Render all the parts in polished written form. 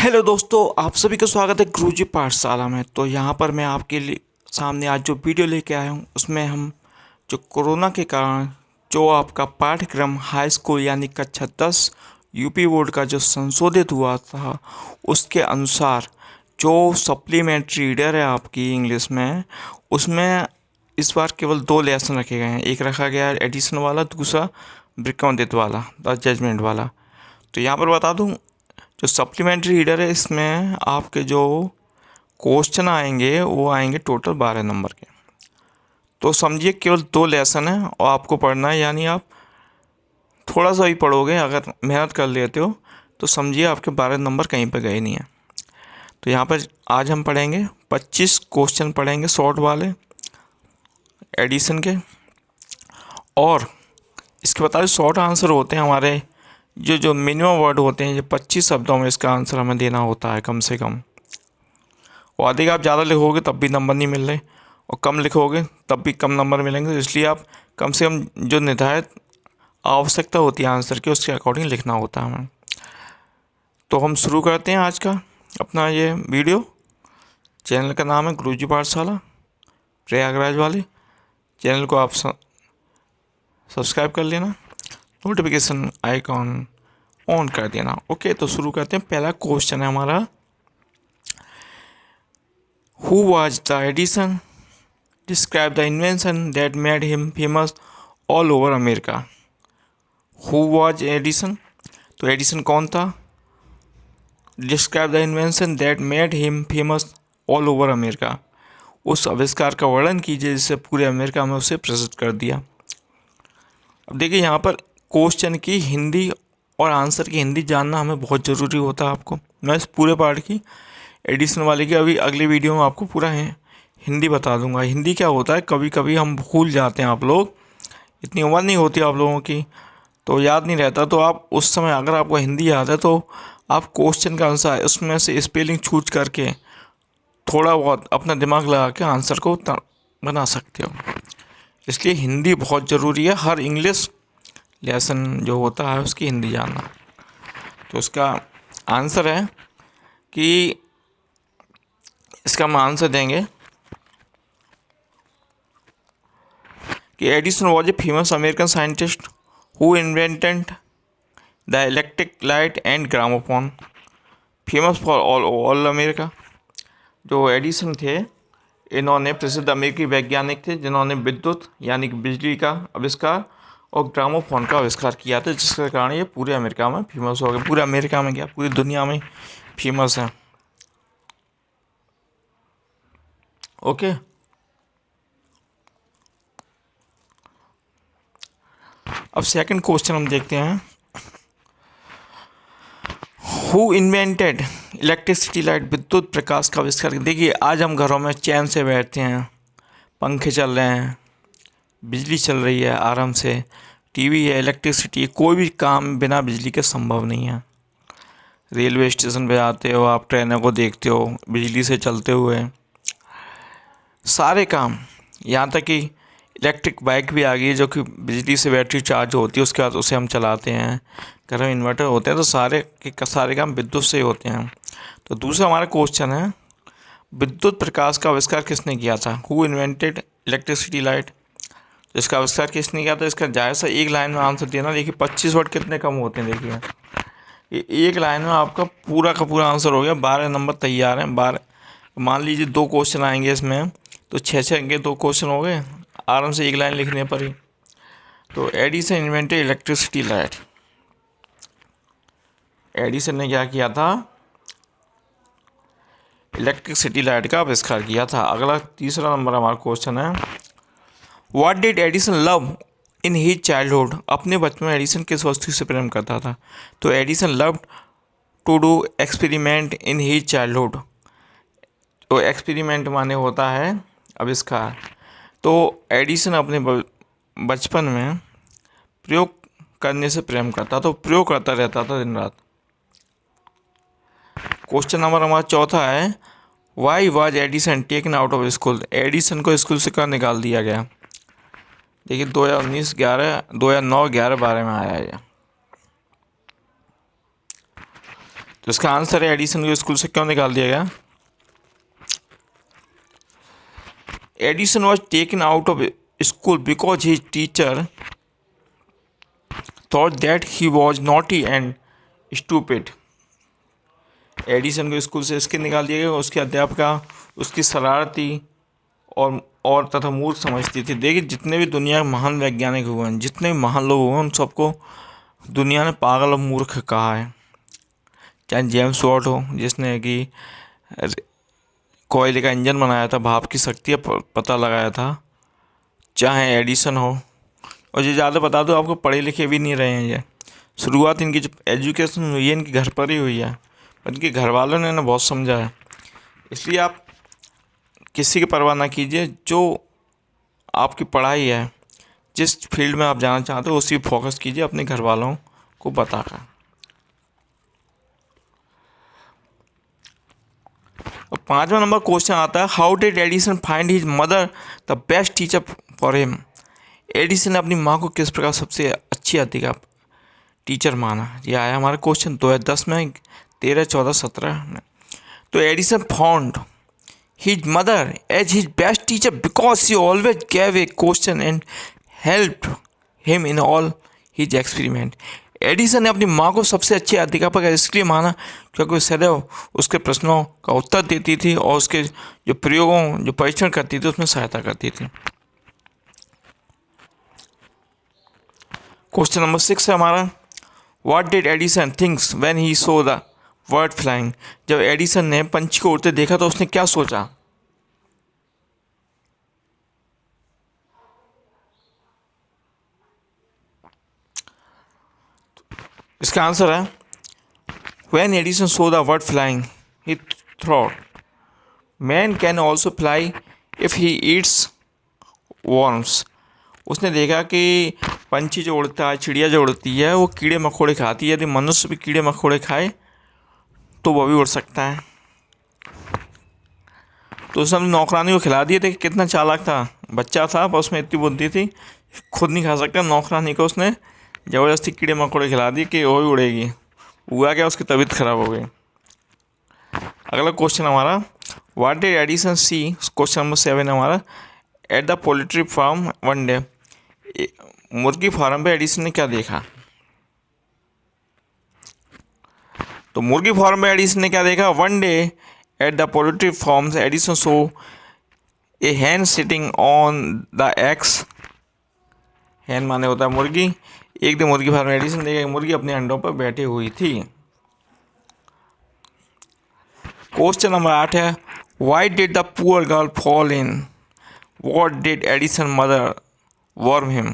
Hello दोस्तों, आप सभी का स्वागत है गुरुजी पाठशाला में। तो यहाँ पर मैं आपके लिए सामने आज जो वीडियो लेके आया हूँ उसमें हम जो कोरोना के कारण जो आपका पाठ्यक्रम हाई स्कूल यानी कक्षा 10 यूपी बोर्ड का जो संशोधित हुआ था उसके अनुसार जो सप्लीमेंट्री रीडर है आपकी इंग्लिश में, उसमें इस बार केवल 2 लेसन रखे गए हैं। एक रखा गया है एडिशन वाला, दूसरा विक्रमादित्य वाला द जजमेंट वाला। तो यहाँ पर बता दूँ, जो सप्लीमेंट्री रीडर है इसमें आपके जो क्वेश्चन आएंगे वो आएंगे टोटल 12 नंबर के। तो समझिए केवल 2 लेसन है और आपको पढ़ना है, यानी आप थोड़ा सा ही पढ़ोगे, अगर मेहनत कर लेते हो तो समझिए आपके 12 नंबर कहीं पर गए नहीं हैं। तो यहाँ पर आज हम पढ़ेंगे 25 क्वेश्चन पढ़ेंगे शॉर्ट वाले एडिशन के। और इसके बता दें शॉर्ट आंसर होते हैं हमारे जो मिनिमम वर्ड होते हैं, ये 25 शब्दों में इसका आंसर हमें देना होता है कम से कम। और अधिक आप ज़्यादा लिखोगे तब भी नंबर नहीं मिल रहे, और कम लिखोगे तब भी कम नंबर मिलेंगे। तो इसलिए आप कम से कम जो निर्धारित आवश्यकता होती है आंसर की उसके अकॉर्डिंग लिखना होता है हमें। तो हम शुरू करते हैं आज का अपना ये वीडियो। चैनल का नाम है गुरुजी पाठशाला प्रयागराज वाले। चैनल को आप सब्सक्राइब कर लेना, नोटिफिकेशन आइकॉन ऑन कर देना। ओके, तो शुरू करते हैं। पहला क्वेश्चन है हमारा, who was the Edison, describe the invention that made him famous all over America. Who was Edison, तो एडिसन कौन था। Describe the invention that made him famous all over America, उस आविष्कार का वर्णन कीजिए जिससे पूरे अमेरिका में उसे प्रसिद्ध कर दिया। अब देखिए यहाँ पर क्वेश्चन की हिंदी और आंसर की हिंदी जानना हमें बहुत ज़रूरी होता है। आपको मैं इस पूरे पार्ट की एडिशन वाले की अभी अगली वीडियो में आपको पूरा हिंदी बता दूंगा। हिंदी क्या होता है, कभी कभी हम भूल जाते हैं, आप लोग इतनी उम्र नहीं होती आप लोगों की तो याद नहीं रहता। तो आप उस समय अगर आपको हिंदी याद है तो आप क्वेश्चन का आंसर उसमें से स्पेलिंग चूज करके थोड़ा बहुत अपना दिमाग लगा के आंसर को बना सकते हो। इसलिए हिंदी बहुत ज़रूरी है, हर इंग्लिश लेसन जो होता है उसकी हिंदी जानना। तो उसका आंसर है कि इसका हम आंसर देंगे कि Edison was a famous American scientist who invented the electric light and gramophone, famous for all America. जो एडिसन थे इन्होंने प्रसिद्ध अमेरिकी वैज्ञानिक थे जिन्होंने विद्युत यानी कि बिजली का आविष्कार और ग्रामोफोन का आविष्कार किया था, जिसके कारण ये पूरे अमेरिका में फेमस हो गए। पूरे अमेरिका में क्या, पूरी दुनिया में फेमस है। ओके, अब सेकंड क्वेश्चन हम देखते हैं, हु इन्वेंटेड इलेक्ट्रिसिटी लाइट, विद्युत प्रकाश का आविष्कार। देखिए आज हम घरों में चैन से बैठते हैं, पंखे चल रहे हैं, बिजली चल रही है आराम से, टीवी है, इलेक्ट्रिसिटी, कोई भी काम बिना बिजली के संभव नहीं है। रेलवे स्टेशन पे आते हो आप, ट्रेनों को देखते हो बिजली से चलते हुए, सारे काम। यहाँ तक कि इलेक्ट्रिक बाइक भी आ गई है जो कि बिजली से बैटरी चार्ज होती है, उसके बाद उसे हम चलाते हैं। घर में इन्वर्टर होते हैं, तो सारे काम विद्युत से ही होते हैं। तो दूसरा हमारा क्वेश्चन है, विद्युत प्रकाश का आविष्कार किसने किया था। हु इन्वेंटेड इलेक्ट्रिसिटी लाइट, इसका आविष्कार किसने किया था। इसका जायज़ सा एक लाइन में आंसर देना। देखिए 25 वर्ड कितने कम होते हैं। देखिए ये एक लाइन में आपका पूरा का पूरा आंसर हो गया। 12 नंबर तैयार हैं। 12 मान लीजिए 2 क्वेश्चन आएंगे इसमें, तो 6 के 2 क्वेश्चन हो गए आराम से एक लाइन लिखने पर ही। तो Edison invented electricity light, Edison ने क्या किया था, इलेक्ट्रिसिटी लाइट का आविष्कार किया था। अगला तीसरा नंबर हमारा क्वेश्चन है, what did Edison love in his childhood, अपने बचपन में एडिसन किस वस्तु से प्रेम करता था। तो Edison loved to do experiment in his childhood. तो एक्सपेरिमेंट माने होता है आविष्कार। तो एडिसन अपने बचपन में प्रयोग करने से प्रेम करता, तो प्रयोग करता रहता था दिन रात। क्वेश्चन नंबर हमारा चौथा है, why was Edison taken out of school, Edison को स्कूल से कहाँ निकाल दिया गया। देखिए 2009, 11, 12 में आया है। तो इसका आंसर है एडिसन को स्कूल से क्यों निकाल दिया गया। Edison was taken out of school because his teacher thought that he was naughty and stupid. Edison को स्कूल से इसके निकाल दिया गया, उसकी अध्यापिका उसकी शरारती और तथा मूर्ख समझती थी। देखिए, जितने भी दुनिया के महान वैज्ञानिक हुए हैं, जितने भी महान लोग हुए हैं, उन सबको दुनिया ने पागल और मूर्ख कहा है। चाहे जेम्स वॉट हो, जिसने कि कोयले का इंजन बनाया था, भाप की शक्ति पता लगाया था, चाहे एडिसन हो। और ये ज़्यादा बता दो, आपको पढ़े लिखे भी नहीं रहे हैं। ये शुरुआत इनकी जो एजुकेशन हुई है, इनकी घर पर ही हुई है, इनके घर वालों ने बहुत समझा है। इसलिए आप किसी की परवाह ना कीजिए, जो आपकी पढ़ाई है, जिस फील्ड में आप जाना चाहते हो उसी फोकस कीजिए अपने घर वालों को बताकर। और 5वां नंबर क्वेश्चन आता है, how did Edison find his mother the best teacher for him. Edison ने अपनी माँ को किस प्रकार सबसे अच्छी अध्यापिका टीचर माना। यह आया हमारा क्वेश्चन 2010 में, 13, 14, 17 में। तो Edison found his mother as his best teacher because she always gave a question and helped him in all his experiment। Edison ने अपनी माँ को सबसे अच्छी अध्यापक इसलिए माना क्योंकि वो सदैव उसके प्रश्नों का उत्तर देती थी और उसके जो प्रयोगों, जो परीक्षण करती थी, उसमें सहायता करती थी। क्वेश्चन नंबर 6 है हमारा, what did Edison thinks when he so the bird flying. जब एडिसन ने पंछी को उड़ते देखा तो उसने क्या सोचा। इसका आंसर है, when Edison so the bird flying he thought man can also fly if he eats worms. उसने देखा कि पंछी जो उड़ता है, चिड़िया जो उड़ती है, वो कीड़े मकोड़े खाती है। यदि मनुष्य भी कीड़े मकोड़े खाए तो वह भी उड़ सकता है। तो उसने अपनी नौकरानी को खिला दिए थे। कितना चालाक था, बच्चा था पर उसमें इतनी बुद्धि थी, खुद नहीं खा सकता, नौकरानी को उसने ज़बरदस्ती कीड़े मकोड़े खिला दिए कि वो ही उड़ेगी। हुआ क्या, उसकी तबीयत खराब हो गई। अगला क्वेश्चन हमारा, what did Edison see. Question number 7 हमारा, at the poultry farm one day. मुर्गी फार्म पे एडिसन ने क्या देखा। तो मुर्गी फार्म में एडिसन ने क्या देखा, one day at the poultry farm Edison saw a hen sitting on the eggs. Hen माने होता है मुर्गी। एक दिन मुर्गी फार्म में एडिसन ने देखा मुर्गी अपने अंडों पर बैठी हुई थी। क्वेश्चन नंबर 8 है, why did the poor girl fall in what did Edison mother warn him.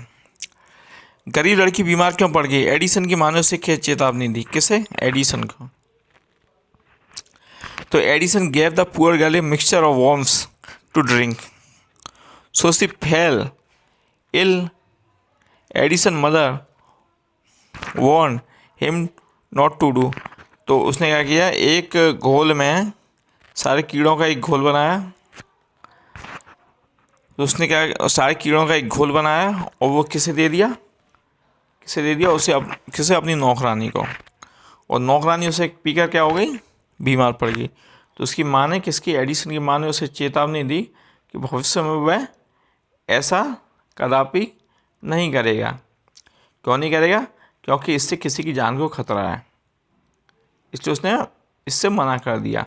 गरीब लड़की बीमार क्यों पड़ गई। एडिसन की माँ ने उसे क्या चेतावनी दी। किसे, एडिसन को। तो Edison gave the poor girl a mixture of worms to drink so she fell ill. Edison mother warn him not to do. तो उसने क्या किया, एक घोल में सारे कीड़ों का एक घोल बनाया। तो उसने क्या, सारे कीड़ों का एक घोल बनाया और वो किसे दे दिया, उसे किसे, अपनी नौकरानी को। और नौकरानी उसे पीकर क्या हो गई, बीमार पड़ गई। तो उसकी माँ ने, किसकी, एडिसन की माँ ने उसे चेतावनी दी कि भविष्य में वह ऐसा कदापि नहीं करेगा। क्यों नहीं करेगा, क्योंकि इससे किसी की जान को खतरा है, इसलिए उसने इससे मना कर दिया।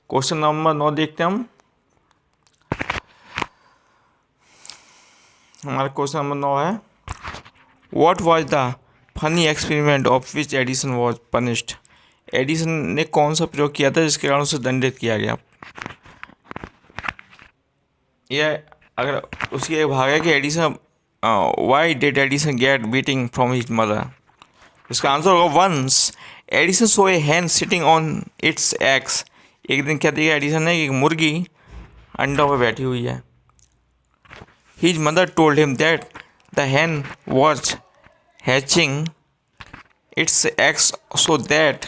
क्वेश्चन नंबर 9 देखते हैं हम। हमारा क्वेश्चन नंबर 9 है, what was the funny experiment of which Edison was punished. Edison ने कौन सा प्रयोग किया था जिसके कारण उसे दंडित किया गया। यह अगर उसकी एक भाग है कि Edison, why did Edison get beating from his mother. इसका आंसर होगा, once Edison saw a hen sitting on its eggs. एक दिन क्या देखा एडिसन ने, एक मुर्गी अंडों पर बैठी हुई है। His mother told him that the Hahn was hatching it's eggs so that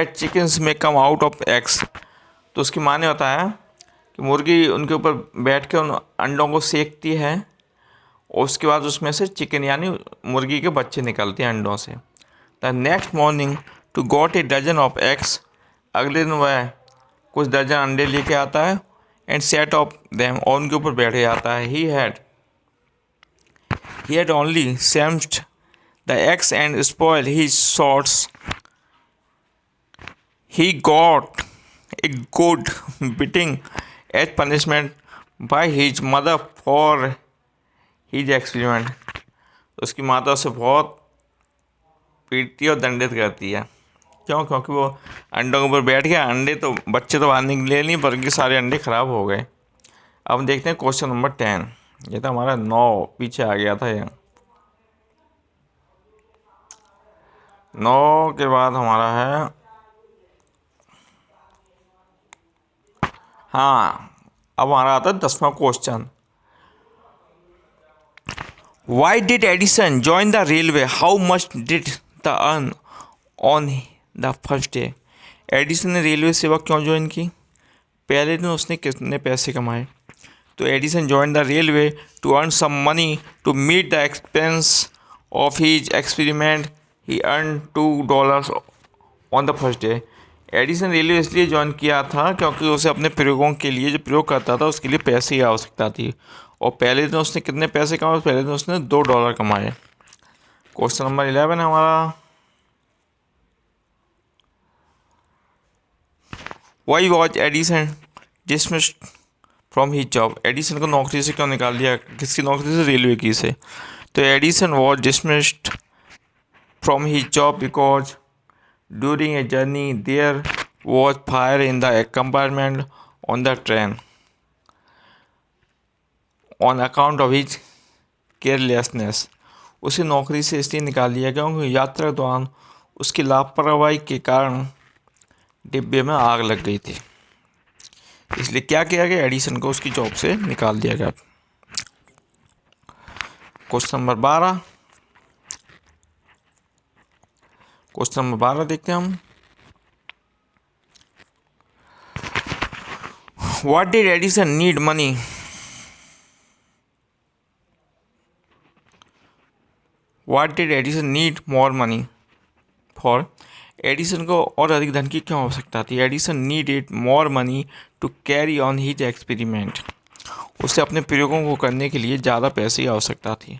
chickens में कम आउट ऑफ एग्स। तो उसकी माँ ने बताया कि मुर्गी उनके ऊपर बैठ के उन अंडों को सेकती है और उसके बाद उसमें से चिकन यानी मुर्गी के बच्चे निकलते हैं अंडों से। The next morning to got a dozen of eggs, अगले दिन वह कुछ दर्जन अंडे लेके आता है। एंड सेट ऑफ देम, और उनके ऊपर बैठ जाता है। He had only sat the eggs and spoil his shorts. He got a good beating as punishment by his mother for his experiment. उसकी माता उसे बहुत पीटती है और दंडित करती है। क्यों? क्योंकि वो अंडों के ऊपर बैठ गया। अंडे तो बच्चे तो बाहर निकले नहीं, बल्कि सारे अंडे खराब हो गए। अब देखते हैं क्वेश्चन नंबर 10। ये तो हमारा 9 पीछे आ गया था। ये 9 के बाद हमारा है, हाँ, अब हमारा आता है 10वां question. Why did Edison join the railway? How much did the earn on the first day? Edison ने रेलवे सेवा क्यों ज्वाइन की? पहले दिन उसने कितने पैसे कमाए? तो Edison join the railway to earn some money to meet the expense of his experiment. He earn $2 on the first day. Edison railway इसलिए ज्वाइन किया था क्योंकि उसे अपने प्रयोगों के लिए, जो प्रयोग करता था, उसके लिए पैसे की आवश्यकता थी। और पहले दिन उसने कितने पैसे कमाए? पहले दिन उसने $2 कमाए। क्वेश्चन नंबर 11 है हमारा। Why was Edison dismissed from his job? Edison को नौकरी से क्यों निकाल दिया? किसकी नौकरी से? रेलवे की से। तो Edison was dismissed from his job because during a journey there was fire in the compartment on the train on account of his carelessness. उसे नौकरी से इसलिए निकाल दिया क्योंकि यात्रा के दौरान उसकी लापरवाही के कारण डिब्बे में आग लग गई थी। इसलिए क्या किया गया? एडिसन को उसकी जॉब से निकाल दिया गया। Question number 12। क्वेश्चन नंबर 12 देखते हैं हम। What did Edison need money? What did Edison need more money for? Edison को और अधिक धन की क्यों आवश्यकता थी? Edison needed more money to carry on his experiment. उसे अपने प्रयोगों को करने के लिए ज़्यादा पैसे की आवश्यकता थी।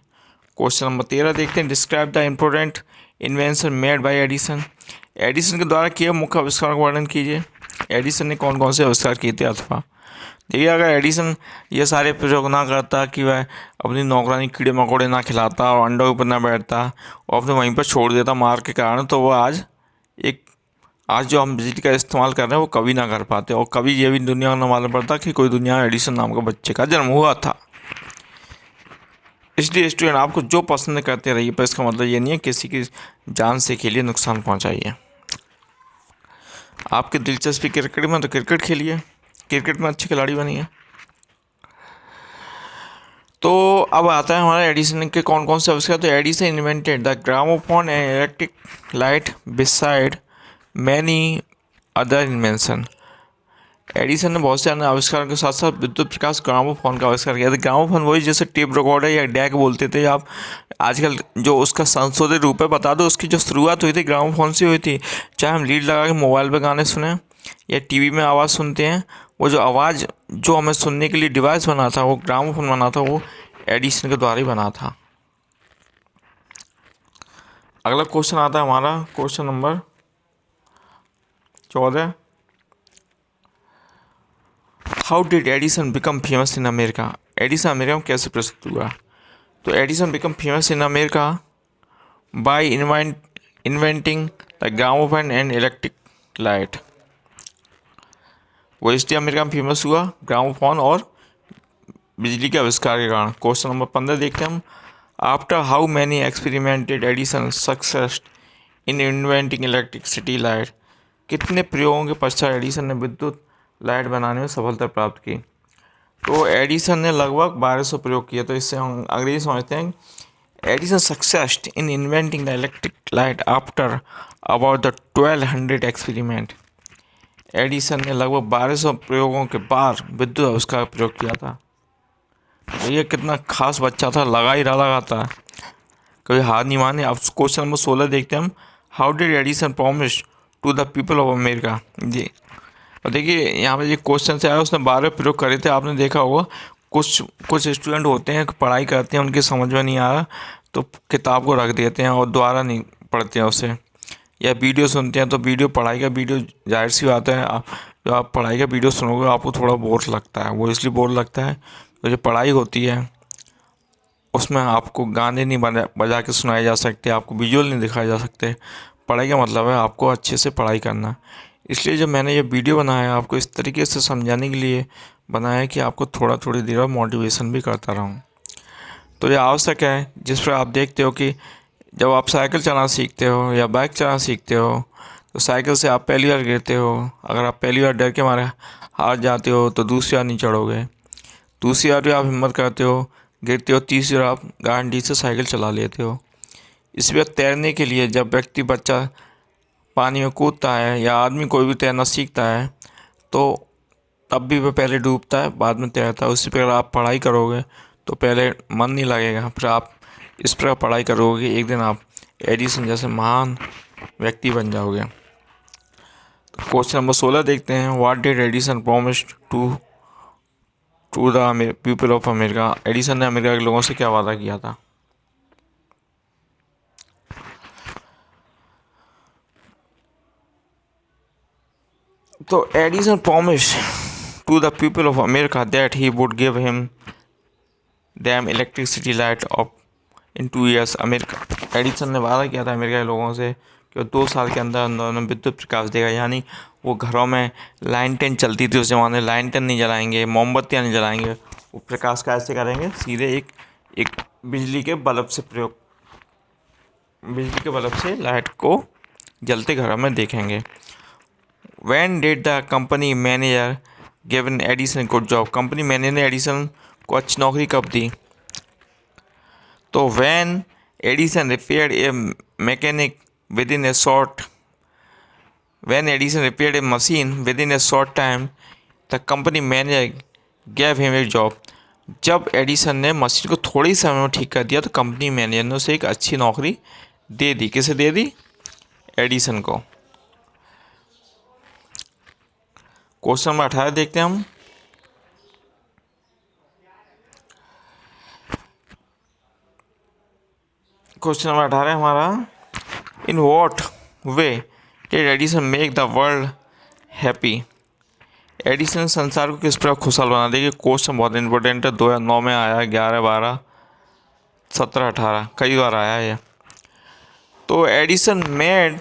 क्वेश्चन नंबर 13 देखते हैं। Describe the important invention made by Edison. Edison के द्वारा किए मुख्य आविष्कार का वर्णन कीजिए। एडिसन ने कौन कौन से आविष्कार किए थे? अथवा देखिए, अगर एडिसन ये सारे प्रयोग ना करता, कि वह अपनी नौकरानी कीड़े मकोड़े ना खिलाता और अंडों के ऊपर ना बैठता और अपने वहीं पर छोड़ देता मार के कारण, तो वह आज जो हम बिजली का इस्तेमाल कर रहे हैं वो कभी ना कर पाते, और कभी ये भी दुनिया को न मालूम पड़ता कि कोई दुनिया एडिसन नाम का बच्चे का जन्म हुआ था। इसलिए स्टूडेंट, आपको जो पसंद करते रहिए, पर इसका मतलब ये नहीं है किसी की जान से के लिए नुकसान पहुंचाइए। आपकी दिलचस्पी क्रिकेट में, तो क्रिकेट खेलिए, क्रिकेट में अच्छे खिलाड़ी बनिए। तो अब आता है हमारा एडिसन के कौन कौन से आविष्कार। तो Edison invented the gramophone and electric light beside many other invention. Edison ने बहुत से अन्य आविष्कार के साथ साथ विद्युत प्रकाश ग्रामोफोन का आविष्कार किया था। ग्रामोफोन वही जैसे टेप रिकॉर्डर या डैक बोलते थे आप, आजकल जो उसका संशोधित रूप है। बता दो, उसकी जो शुरुआत हुई थी ग्रामोफोन से हुई थी। चाहे हम लीड लगा के मोबाइल पे गाने सुने या टीवी में आवाज़ सुनते हैं, वो जो आवाज़ जो हमें सुनने के लिए डिवाइस बना था, वो ग्रामोफोन बना था, वो एडिसन के द्वारा ही बना था। अगला क्वेश्चन आता है हमारा, question number 14। How did Edison become famous in America? Edison America में कैसे प्रसिद्ध हुआ? तो Edison become famous in America bye inventing the gramophone and electric light. वो इसलिए अमेरिका में फेमस हुआ ग्रामोफोन और बिजली के आविष्कार के कारण। क्वेश्चन नंबर 15 देखते हैं हम। After how many experimented Edison success in inventing electricity light? कितने प्रयोगों के पश्चात एडिसन ने विद्युत लाइट बनाने में सफलता प्राप्त की? तो एडिसन ने लगभग 1200 प्रयोग किए। तो इससे हम अंग्रेजी समझते हैं। Edison succeeded in inventing the electric light after about the 1200 experiment. Edison ने लगभग 1200 प्रयोगों के बाद विद्युत आविष्कार का प्रयोग किया था। ये कितना खास बच्चा था, लगा ही रहा लगातार, कभी हार नहीं माने। अब क्वेश्चन नंबर 16 देखते हैं हम। How did Edison promise to the people of America. जी, और देखिए यहाँ पे ये क्वेश्चन से आया, उसने 12 प्रयोग करे थे, आपने देखा होगा। कुछ कुछ स्टूडेंट होते हैं पढ़ाई करते हैं, उनकी समझ में नहीं आ रहा तो किताब को रख देते हैं और दोबारा नहीं पढ़ते हैं उसे, या वीडियो सुनते हैं। तो वीडियो, पढ़ाई का वीडियो, जाहिर सी बात है जो आप पढ़ाई का वीडियो सुनोगे आपको थोड़ा बोर लगता है। वो इसलिए बोर लगता है तो जो पढ़ाई होती है उसमें आपको गाने नहीं बजा के सुनाए जा सकते, आपको विजुअल नहीं दिखाए जा सकते। पढ़ाई का मतलब है आपको अच्छे से पढ़ाई करना। इसलिए जब मैंने ये वीडियो बनाया आपको इस तरीके से समझाने के लिए बनाया कि आपको थोड़ी देर बाद मोटिवेशन भी करता रहूँ। तो ये आवश्यक है, जिस पर आप देखते हो कि जब आप साइकिल चलाना सीखते हो या बाइक चलाना सीखते हो तो साइकिल से आप पहली बार गिरते हो। अगर आप पहली बार डर के मारे हार जाते हो तो दूसरी बार नहीं चढ़ोगे, दूसरी बार भी आप हिम्मत करते हो, गिरते हो, तीसरी बार आप गारंटी से साइकिल चला लेते हो। इस वक्त तैरने के लिए जब बच्चा पानी में कूदता है या आदमी कोई भी तैरना सीखता है तो तब भी वह पहले डूबता है बाद में तैरता है। उसी प्रकार आप पढ़ाई करोगे तो पहले मन नहीं लगेगा, फिर आप इस प्रकार पढ़ाई करोगे, एक दिन आप एडिसन जैसे महान व्यक्ति बन जाओगे। तो क्वेश्चन नंबर 16 देखते हैं, what did Edison promise to the people of America. Edison ने अमेरिका के लोगों से क्या वादा किया था। तो Edison promise to the people of America that he would give him them electricity light of in 2 years. America Edison ने वादा किया था अमेरिका के लोगों से कि 2 साल के अंदर अंदर उन्हें विद्युत प्रकाश देगा। यानी वो घरों में लाइनटेन चलती थी उस ज़माने, लाइनटेन नहीं जलाएंगे, मोमबत्तियाँ नहीं जलाएंगे, वो प्रकाश कैसे करेंगे, सीधे एक बिजली के बल्ब से लाइट को जलते घरों में देखेंगे। When did the company manager given Edison good job. Company manager ने एडिसन को अच्छी नौकरी कब दी। तो when Edison repaired a mechanic within a short when Edison repaired a machine within a short time the company manager gave him a job। जब Edison ने machine को थोड़े ही समय में ठीक कर दिया तो कंपनी मैनेजर ने उसे एक अच्छी नौकरी दे दी। किसे दे दी, एडिसन को। क्वेश्चन नंबर 18 देखते हैं हम। क्वेश्चन नंबर 18 हमारा, in what way did Edison make the world happy. Edison संसार को किस प्रकार खुशहाल बना। देखिए क्वेश्चन बहुत इंपॉर्टेंट है, 2009 में आया, 11, 12, 17, 18 कई बार आया है। तो Edison made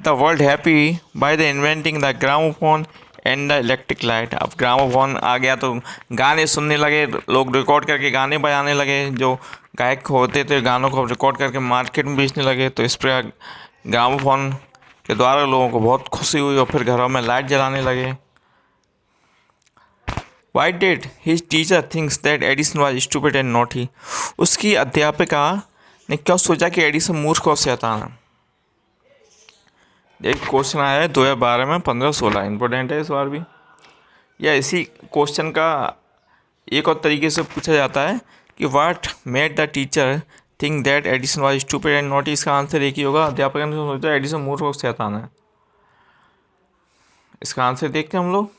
the world happy by the inventing the gramophone and the electric light. अब ग्रामोफोन आ गया तो गाने सुनने लगे, लोग रिकॉर्ड करके गाने बजाने लगे, जो गायक होते थे गानों को रिकॉर्ड करके मार्केट में बेचने लगे। तो इस प्रकार ग्रामोफोन के द्वारा लोगों को बहुत खुशी हुई और फिर घरों में लाइट जलाने लगे। Why did his teacher thinks that Edison was stupid and naughty। उसकी अध्यापिका ने क्यों सोचा कि एडिसन मूर्ख और शैतान है। एक क्वेश्चन आया है 2012 में 15-16, इंपॉर्टेंट है इस बार भी। या इसी क्वेश्चन का एक और तरीके से पूछा जाता है कि what made the teacher think that Edison was stupid and naughty. इसका आंसर एक ही होगा, अध्यापक ने सोचा एडिसन मूर्ख और शैतान है। इसका आंसर देखते हैं हम लोग।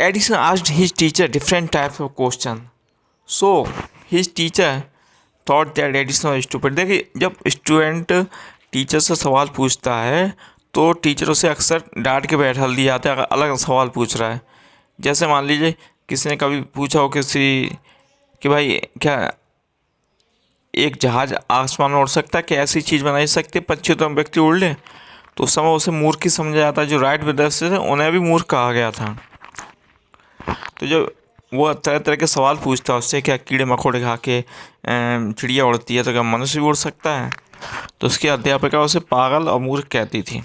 Edison asked his teacher different types of question, so his teacher thought that Edison was stupid। देखिए जब स्टूडेंट टीचर से सवाल पूछता है तो टीचर उसे अक्सर डांट के बैठा दिया जाता है अगर अलग सवाल पूछ रहा है। जैसे मान लीजिए किसी ने कभी पूछा हो कि भाई क्या एक जहाज़ आसमान में उड़ सकता है, क्या ऐसी चीज़ बनाई सकती है पक्षी तो व्यक्ति उड़ ले, तो उस समय उसे मूर्ख ही समझा जाता है। जो राइट ब्रदर्स थे उन्हें भी मूर्ख कहा गया था। तो जो वो तरह तरह के सवाल पूछता है उससे, क्या कीड़े मकोड़े खा के चिड़िया उड़ती है तो क्या मनुष्य भी उड़ सकता है, तो उसकी अध्यापिका उसे पागल और मूर्ख कहती थी।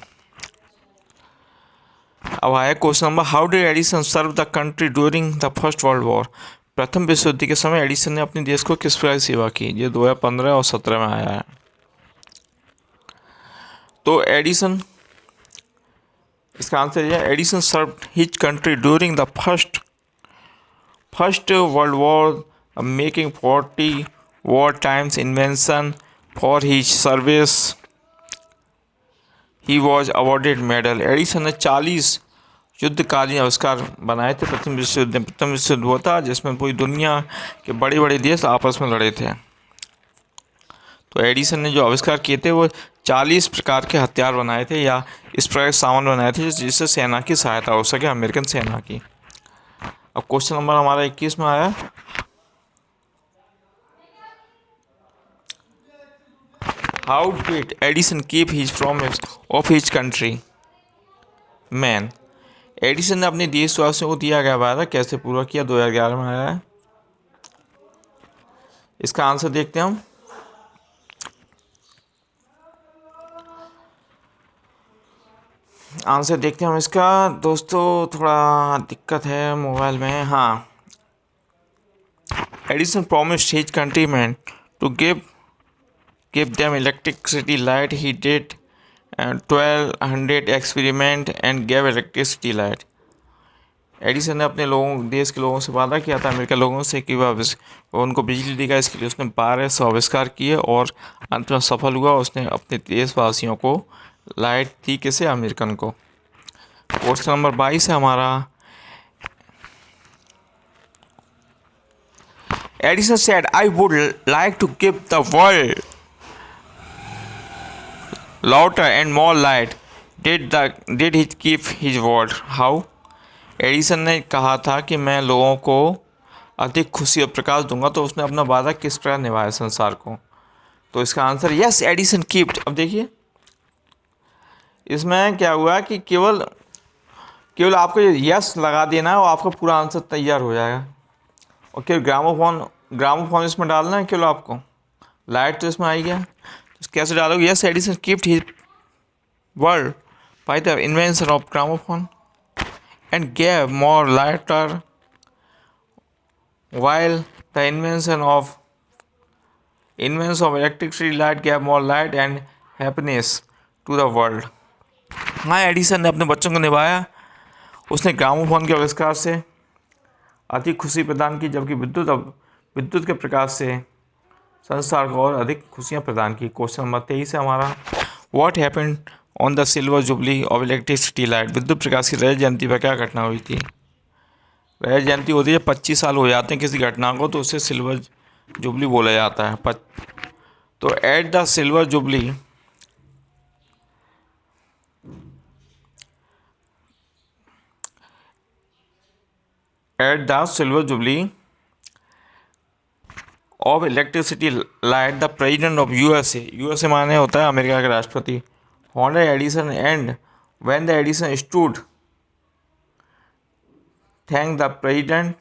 अब आया question number, how did Edison serve the country during the first world war. प्रथम विश्व युद्ध के समय एडिसन ने अपने देश को किस प्रकार सेवा की। ये 2015 और 17 में आया है। तो एडिसन, इसका आंसर यह है, Edison serve his country during the first world war making 40 wartime invention for his service. He was awarded medal. Edison ने 40 युद्धकालीन आविष्कार बनाए थे। प्रथम विश्व युद्ध हुआ था जिसमें पूरी दुनिया के बड़े बड़े देश आपस में लड़े थे। तो एडिसन ने जो आविष्कार किए थे वो 40 प्रकार के हथियार बनाए थे या इस प्रकार के सामान बनाए थे जिससे सेना की सहायता हो सके, अमेरिकन सेना की। अब क्वेश्चन नंबर हमारा 21 में आया, how did Edison keep his promise of his country man. Edison ने अपने देशवासियों को दिया गया वादा कैसे पूरा किया, 2011 में आया है। इसका आंसर देखते हैं हम। आंसर देखते हैं हम इसका। दोस्तों थोड़ा दिक्कत है मोबाइल में। हाँ, Edison promised his countryman to give them electricity light. He did 1200 experiment and gave electricity light. Edison ने अपने देश के लोगों से वादा किया था, अमेरिका लोगों से, कि वह उनको बिजली देगा। इसके लिए उसने 1200 आविष्कार किए और अंत में सफल हुआ। उसने अपने देशवासियों को लाइट दी, किसे, अमेरिकन को। क्वेश्चन नंबर 22 है हमारा, Edison said, I would like to give the world louder and more light. Did he keep his word? How? Edison ने कहा था कि मैं लोगों को अधिक खुशी और प्रकाश दूंगा, तो उसने अपना वादा किस प्रकार निभाया संसार को। तो इसका आंसर यस, एडिसन कीप्ड। अब देखिए इसमें क्या हुआ कि केवल आपको यस लगा देना है और आपका पूरा आंसर तैयार हो जाएगा। और केवल ग्रामोफोन इसमें डालना है केवल आपको। लाइट तो इसमें आई गया, तो कैसे डालोगे, yes Edison keeped his word by the invention of gramophone and gave more lighter, while the invention of electricity light gave more light and happiness to the world. हाँ, एडिसन ने अपने बच्चों को निभाया। उसने ग्रामोफोन के आविष्कार से अधिक खुशी प्रदान की, जबकि विद्युत के प्रकाश से संसार को और अधिक खुशियाँ प्रदान की। क्वेश्चन नंबर 23 है हमारा, what happened on the silver jubilee of electricity light. विद्युत प्रकाश की रजत जयंती पर क्या घटना हुई थी। रजत जयंती होती है 25 साल हो जाते हैं किसी घटना को, तो उसे सिल्वर जुबली बोला जाता है। तो at the silver jubilee of electricity light the president of USA माने होता है अमेरिका के राष्ट्रपति, Honor Edison, and when the Edison stood, thank the president,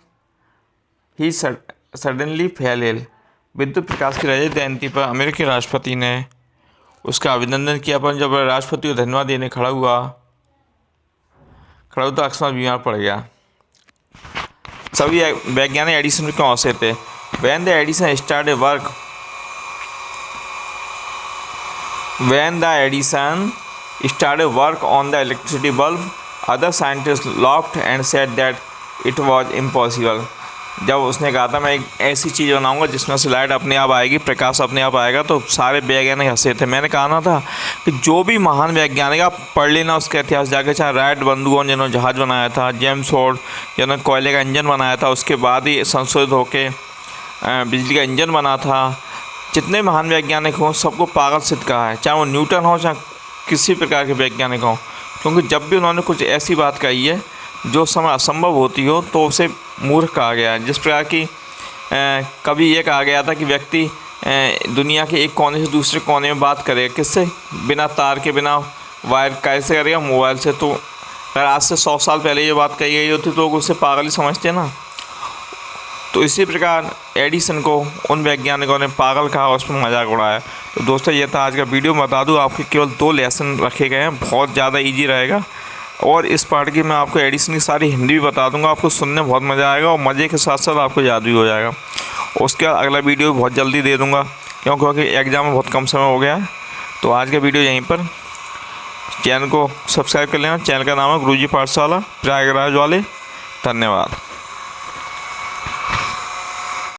he suddenly fell ill. विद्युत प्रकाश की रजत जयंती पर अमेरिकी राष्ट्रपति ने उसका अभिनंदन किया, पर जब राष्ट्रपति को धन्यवाद देने खड़ा हुआ तो अकस्मात बीमार पड़ गया। सभी वैज्ञानिक एडिसन के हौसले थे। When the Edison started work on the electricity bulb, other scientists laughed and said that it was impossible. जब उसने कहा था मैं एक ऐसी चीज़ बनाऊंगा जिसमें से लाइट अपने आप आएगी, प्रकाश अपने आप आएगा, तो सारे वैज्ञानिक हंसे थे। मैंने कहा था कि जो भी महान वैज्ञानिक, आप पढ़ लेना उसका इतिहास जाकर, चाहे राइट बंधुओं जिन्होंने जहाज़ बनाया था, जेम्स वाट जिन्होंने कोयले का इंजन बनाया था, उसके बाद ही संशोधित होकर बिजली का इंजन बना था, जितने महान वैज्ञानिक हों सबको पागल सिद्ध कहा है, चाहे वो न्यूटन हो चाहे किसी प्रकार के वैज्ञानिक हों, क्योंकि जब भी उन्होंने कुछ ऐसी बात कही है जो समय असंभव होती हो तो उसे मूर्ख कहा गया है। जिस प्रकार की कभी ये कहा गया था कि व्यक्ति दुनिया के एक कोने से दूसरे कोने में बात करेगा, किससे, बिना तार के, बिना वायर, कैसे करेगा, मोबाइल से। तो अगर आज से 100 साल पहले ये बात कही गई होती तो लोग उसे पागल ही समझते ना। तो इसी प्रकार एडिसन को उन वैज्ञानिकों ने पागल कहा और उस पर मजाक उड़ाया। तो दोस्तों ये था आज का वीडियो। बता दूं आपके केवल 2 लेसन रखे गए हैं, बहुत ज़्यादा इजी रहेगा। और इस पार्ट की मैं आपको एडिसन की सारी हिंदी भी बता दूंगा, आपको सुनने में बहुत मज़ा आएगा और मज़े के साथ साथ आपको याद भी हो जाएगा। उसके बाद अगला वीडियो बहुत जल्दी दे दूँगा, क्योंकि एग्ज़ाम में बहुत कम समय हो गया है। तो आज का वीडियो यहीं पर। चैनल को सब्सक्राइब कर लेना। चैनल का नाम है गुरुजी पाठशाला प्रयागराज वाले। धन्यवाद।